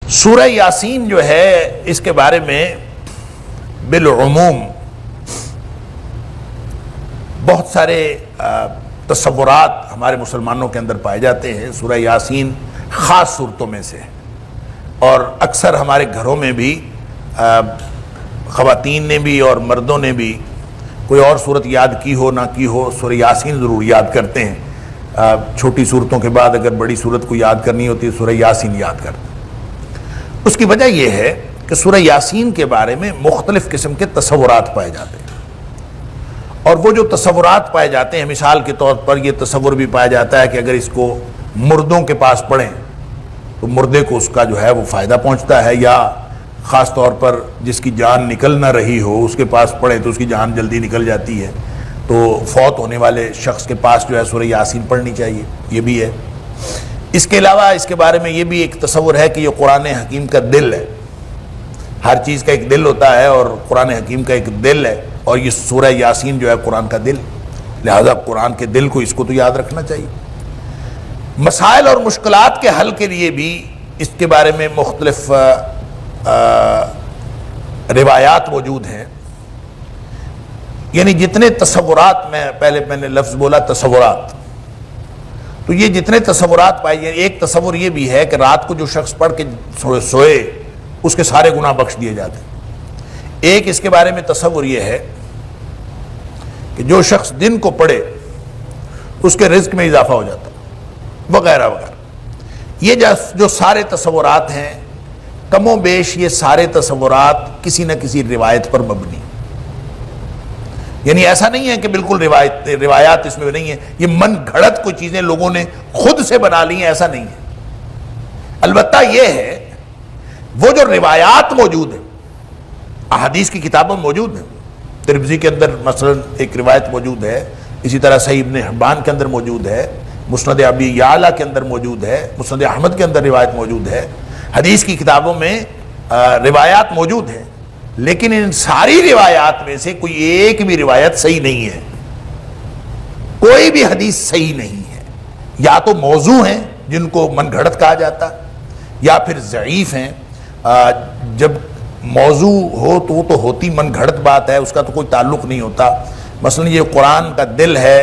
سورہ یاسین جو ہے اس کے بارے میں بالعموم بہت سارے تصورات ہمارے مسلمانوں کے اندر پائے جاتے ہیں۔ سورہ یاسین خاص صورتوں میں سے، اور اکثر ہمارے گھروں میں بھی خواتین نے بھی اور مردوں نے بھی کوئی اور صورت یاد کی ہو نہ کی ہو، سورہ یاسین ضرور یاد کرتے ہیں۔ چھوٹی صورتوں کے بعد اگر بڑی صورت کو یاد کرنی ہوتی ہے سورہ یاسین یاد کرتے ہیں۔ اس کی وجہ یہ ہے کہ سورہ یاسین کے بارے میں مختلف قسم کے تصورات پائے جاتے ہیں، اور وہ جو تصورات پائے جاتے ہیں، مثال کے طور پر یہ تصور بھی پایا جاتا ہے کہ اگر اس کو مردوں کے پاس پڑھیں تو مردے کو اس کا جو ہے وہ فائدہ پہنچتا ہے، یا خاص طور پر جس کی جان نکل نہ رہی ہو اس کے پاس پڑھیں تو اس کی جان جلدی نکل جاتی ہے، تو فوت ہونے والے شخص کے پاس جو ہے سورہ یاسین پڑھنی چاہیے، یہ بھی ہے۔ اس کے علاوہ اس کے بارے میں یہ بھی ایک تصور ہے کہ یہ قرآن حکیم کا دل ہے۔ ہر چیز کا ایک دل ہوتا ہے اور قرآن حکیم کا ایک دل ہے، اور یہ سورہ یاسین جو ہے قرآن کا دل، لہذا قرآن کے دل کو اس کو تو یاد رکھنا چاہیے۔ مسائل اور مشکلات کے حل کے لیے بھی اس کے بارے میں مختلف روایات موجود ہیں، یعنی جتنے تصورات، میں نے لفظ بولا تصورات، تو یہ جتنے تصورات پائے جائیں، ایک تصور یہ بھی ہے کہ رات کو جو شخص پڑھ کے سوئے اس کے سارے گناہ بخش دیے جاتے ہیں۔ ایک اس کے بارے میں تصور یہ ہے کہ جو شخص دن کو پڑھے اس کے رزق میں اضافہ ہو جاتا ہے، وغیرہ وغیرہ۔ یہ جو سارے تصورات ہیں، کم و بیش یہ سارے تصورات کسی نہ کسی روایت پر مبنی، یعنی ایسا نہیں ہے کہ بالکل روایات اس میں نہیں ہے، یہ من گھڑت کوئی چیزیں لوگوں نے خود سے بنا لی ہیں، ایسا نہیں ہے۔ البتہ یہ ہے وہ جو روایات موجود ہیں، احادیث کی کتابوں میں موجود ہیں، ترمذی کے اندر مثلا ایک روایت موجود ہے، اسی طرح صحیح ابن حبان کے اندر موجود ہے، مسند ابی یعلا کے اندر موجود ہے، مسند احمد کے اندر روایت موجود ہے، حدیث کی کتابوں میں روایات موجود ہیں، لیکن ان ساری روایات میں سے کوئی ایک بھی روایت صحیح نہیں ہے، کوئی بھی حدیث صحیح نہیں ہے، یا تو موضوع ہیں جن کو من گھڑت کہا جاتا ہے، یا پھر ضعیف ہیں۔ جب موضوع ہو تو وہ تو ہوتی من گھڑت بات ہے، اس کا تو کوئی تعلق نہیں ہوتا۔ مثلا یہ قرآن کا دل ہے،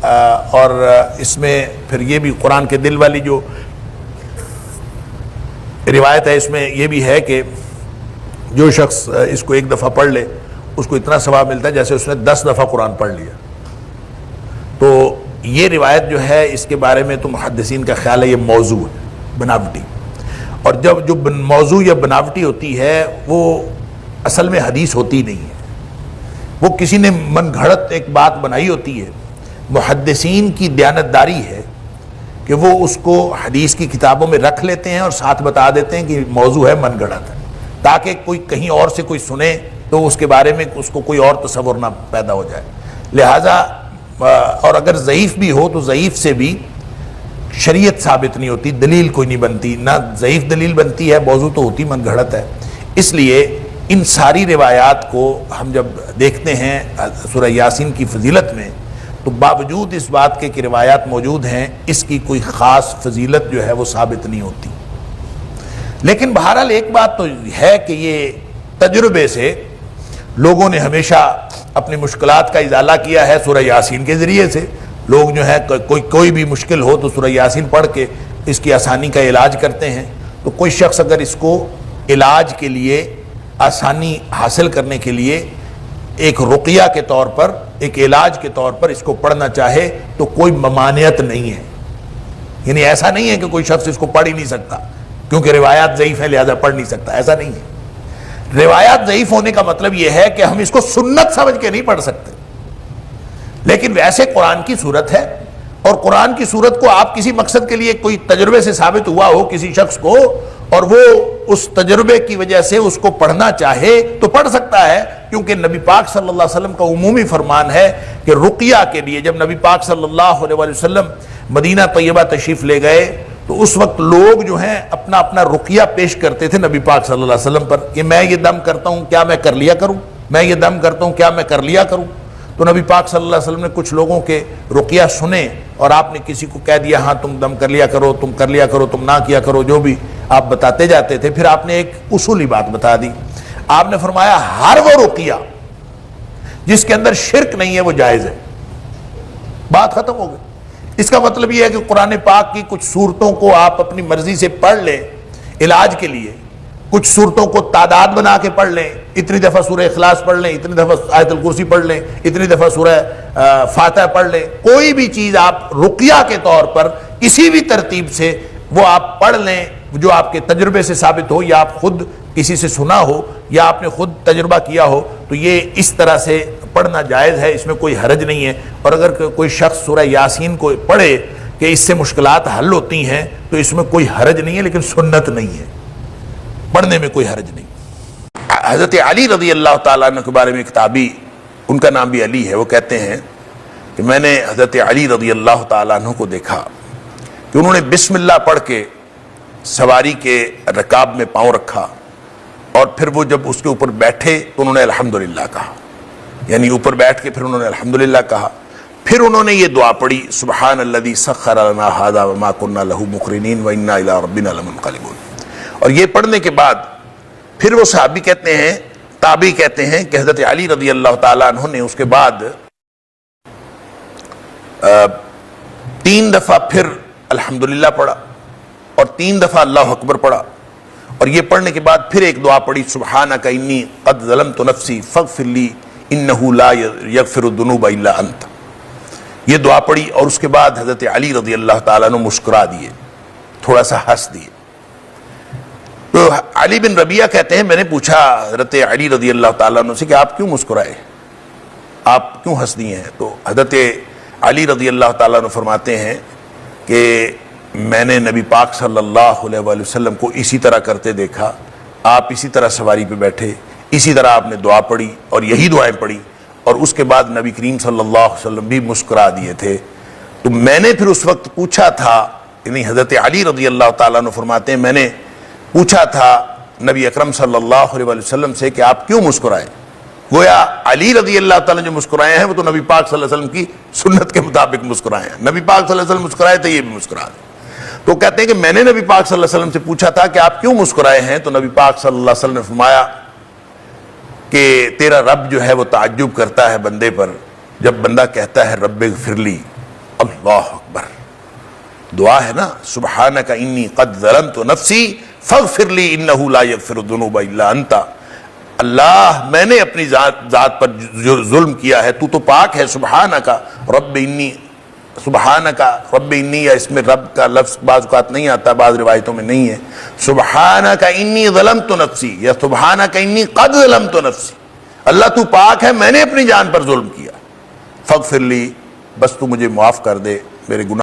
اور اس میں پھر یہ بھی قرآن کے دل والی جو روایت ہے اس میں یہ بھی ہے کہ جو شخص اس کو ایک دفعہ پڑھ لے اس کو اتنا ثواب ملتا ہے جیسے اس نے 10 دفعہ قرآن پڑھ لیا۔ تو یہ روایت جو ہے اس کے بارے میں تو محدثین کا خیال ہے یہ موضوع ہے، بناوٹی، اور جب جو موضوع یا بناوٹی ہوتی ہے وہ اصل میں حدیث ہوتی نہیں ہے، وہ کسی نے من گھڑت ایک بات بنائی ہوتی ہے۔ محدثین کی دیانتداری ہے کہ وہ اس کو حدیث کی کتابوں میں رکھ لیتے ہیں اور ساتھ بتا دیتے ہیں کہ موضوع ہے، من گھڑت ہے، تاکہ کوئی کہیں اور سے کوئی سنے تو اس کے بارے میں اس کو کوئی اور تصور نہ پیدا ہو جائے۔ لہٰذا اور اگر ضعیف بھی ہو تو ضعیف سے بھی شریعت ثابت نہیں ہوتی، دلیل کوئی نہیں بنتی، نہ ضعیف دلیل بنتی ہے، موضوع تو ہوتی من گھڑت ہے۔ اس لیے ان ساری روایات کو ہم جب دیکھتے ہیں سورہ یاسین کی فضیلت میں، تو باوجود اس بات کے کہ روایات موجود ہیں، اس کی کوئی خاص فضیلت جو ہے وہ ثابت نہیں ہوتی۔ لیکن بہرحال ایک بات تو ہے کہ یہ تجربے سے لوگوں نے ہمیشہ اپنی مشکلات کا ازالہ کیا ہے سورہ یاسین کے ذریعے سے۔ لوگ جو ہے کوئی بھی مشکل ہو تو سورہ یاسین پڑھ کے اس کی آسانی کا علاج کرتے ہیں۔ تو کوئی شخص اگر اس کو علاج کے لیے، آسانی حاصل کرنے کے لیے ایک رقیہ کے طور پر، ایک علاج کے طور پر اس کو پڑھنا چاہے تو کوئی ممانعت نہیں ہے، یعنی ایسا نہیں ہے کہ کوئی شخص اس کو پڑھ ہی نہیں سکتا کیونکہ روایات ضعیف ہیں لہذا پڑھ نہیں سکتا، ایسا نہیں ہے۔ روایات ضعیف ہونے کا مطلب یہ ہے کہ ہم اس کو سنت سمجھ کے نہیں پڑھ سکتے، لیکن ویسے قرآن کی صورت ہے، اور قرآن کی صورت کو آپ کسی مقصد کے لیے کوئی تجربے سے ثابت ہوا ہو کسی شخص کو، اور وہ اس تجربے کی وجہ سے اس کو پڑھنا چاہے تو پڑھ سکتا ہے، کیونکہ نبی پاک صلی اللہ علیہ وسلم کا عمومی فرمان ہے کہ رقیہ کے لیے جب نبی پاک صلی اللہ علیہ وسلم مدینہ طیبہ تشریف لے گئے تو اس وقت لوگ جو ہیں اپنا اپنا رقیہ پیش کرتے تھے نبی پاک صلی اللہ علیہ وسلم پر کہ میں یہ دم کرتا ہوں کیا میں کر لیا کروں، میں یہ دم کرتا ہوں کیا میں کر لیا کروں۔ تو نبی پاک صلی اللہ علیہ وسلم نے کچھ لوگوں کے رقیہ سنے، اور آپ نے کسی کو کہہ دیا ہاں تم دم کر لیا کرو، تم کر لیا کرو، تم نہ کیا کرو، جو بھی آپ بتاتے جاتے تھے. پھر آپ نے ایک اصولی بات بتا دی. آپ نے فرمایا ہر وہ رقیہ جس کے اندر شرک نہیں ہے وہ جائز ہے. بات ختم ہو گئی. اس کا مطلب یہ ہے کہ قرآن پاک کی کچھ صورتوں کو آپ اپنی مرضی سے پڑھ لیں علاج کے لیے, کچھ صورتوں کو تعداد بنا کے پڑھ لیں, اتنی دفعہ سورہ اخلاص پڑھ لیں, اتنی دفعہ آیت الکرسی پڑھ لیں, اتنی دفعہ سورہ فاتحہ پڑھ لیں, کوئی بھی چیز آپ رقیہ کے طور پر کسی بھی ترتیب سے وہ آپ پڑھ لیں جو آپ کے تجربے سے ثابت ہو, یا آپ خود کسی سے سنا ہو, یا آپ نے خود تجربہ کیا ہو, تو یہ اس طرح سے پڑھنا جائز ہے, اس میں کوئی حرج نہیں ہے. اور اگر کوئی شخص سورہ یاسین کو پڑھے کہ اس سے مشکلات حل ہوتی ہیں تو اس میں کوئی حرج نہیں ہے, لیکن سنت نہیں ہے, پڑھنے میں کوئی حرج نہیں. حضرت علی رضی اللہ تعالیٰ عنہ کے بارے میں ایک تابعی, ان کا نام بھی علی ہے, وہ کہتے ہیں کہ میں نے حضرت علی رضی اللہ تعالیٰ عنہ کو دیکھا کہ انہوں نے بسم اللہ پڑھ کے سواری کے رکاب میں پاؤں رکھا, اور پھر وہ جب اس کے اوپر بیٹھے تو انہوں نے الحمدللہ کہا, یعنی اوپر بیٹھ کے پھر انہوں نے الحمدللہ کہا. پھر انہوں نے یہ دعا پڑھی سبحان الذی سخر لنا ھذا وما كنا له مقرنین وانا الی ربنا لمنقلبون. اور یہ پڑھنے کے بعد پھر وہ صحابی کہتے ہیں, تابعی کہتے ہیں کہ حضرت علی رضی اللہ تعالیٰ عنہ نے اس کے بعد 3 دفعہ پھر الحمدللہ پڑھا اور 3 دفعہ اللہ اکبر پڑھا, اور یہ پڑھنے کے بعد پھر ایک دعا پڑھی سبحانک انی قد ظلمت نفسی فاغفر لی انہ لا یغفر الذنوب الا انت. یہ دعا پڑھی اور اس کے بعد حضرت علی رضی اللہ تعالیٰ عنہ مسکرا دیے, تھوڑا سا ہنس دیے. تو علی بن ربیعہ کہتے ہیں میں نے پوچھا حضرت علی رضی اللہ تعالیٰ عنہ سے کہ آپ کیوں مسکرائے, آپ کیوں ہنس دیے ہیں؟ تو حضرت علی رضی اللہ تعالیٰ عنہ فرماتے ہیں کہ میں نے نبی پاک صلی اللہ علیہ وآلہ وسلم کو اسی طرح کرتے دیکھا, آپ اسی طرح سواری پہ بیٹھے, اسی طرح آپ نے دعا پڑھی اور یہی دعائیں پڑھی, اور اس کے بعد نبی کریم صلی اللہ علیہ وسلم بھی مسکرا دیے تھے. تو میں نے پھر اس وقت پوچھا تھا, یعنی حضرت علی رضی اللہ تعالیٰ عنہ فرماتے ہیں میں نے پوچھا تھا نبی اکرم صلی اللہ علیہ وآلہ وسلم سے کہ آپ کیوں مسکرائے. گویا علی رضی اللہ تعالیٰ جو مسکرائے ہیں وہ تو نبی پاک صلی اللہ علیہ وسلم کی سنت کے مطابق مسکرائے ہیں. نبی پاک صلی اللہ علیہ وسلم مسکرائے تھے, یہ بھی مسکرا دیں. تو کہتے ہیں کہ میں نے نبی پاک صلی اللہ علیہ وسلم سے پوچھا تھا کہ آپ کیوں مسکرائے ہیں, تو نبی پاک صلی اللہ علیہ وسلم نے فرمایا کہ تیرا رب جو ہے وہ تعجب کرتا ہے بندے پر جب بندہ کہتا ہے رب اغفر لی. اللہ اکبر, دعا ہے نا سبحانک انی قد ظلمت نفسی فاغفر لی انہ لا یغفر الذنوب الا انت. اللہ میں نے اپنی ذات پر جو ظلم کیا ہے, تو پاک ہے. سبحانک رب انی, سبحانک رب انی, یا اس میں رب کا لفظ بعض اوقات نہیں آتا, بعض روایتوں میں نہیں ہے. سبحانک انی ظلمت نفسی یا سبحانک انی قد ظلمت نفسی, اللہ تو پاک ہے, میں نے اپنی جان پر ظلم کیا. فاغفر لی, بس تو مجھے معاف کر دے, میرے گناہ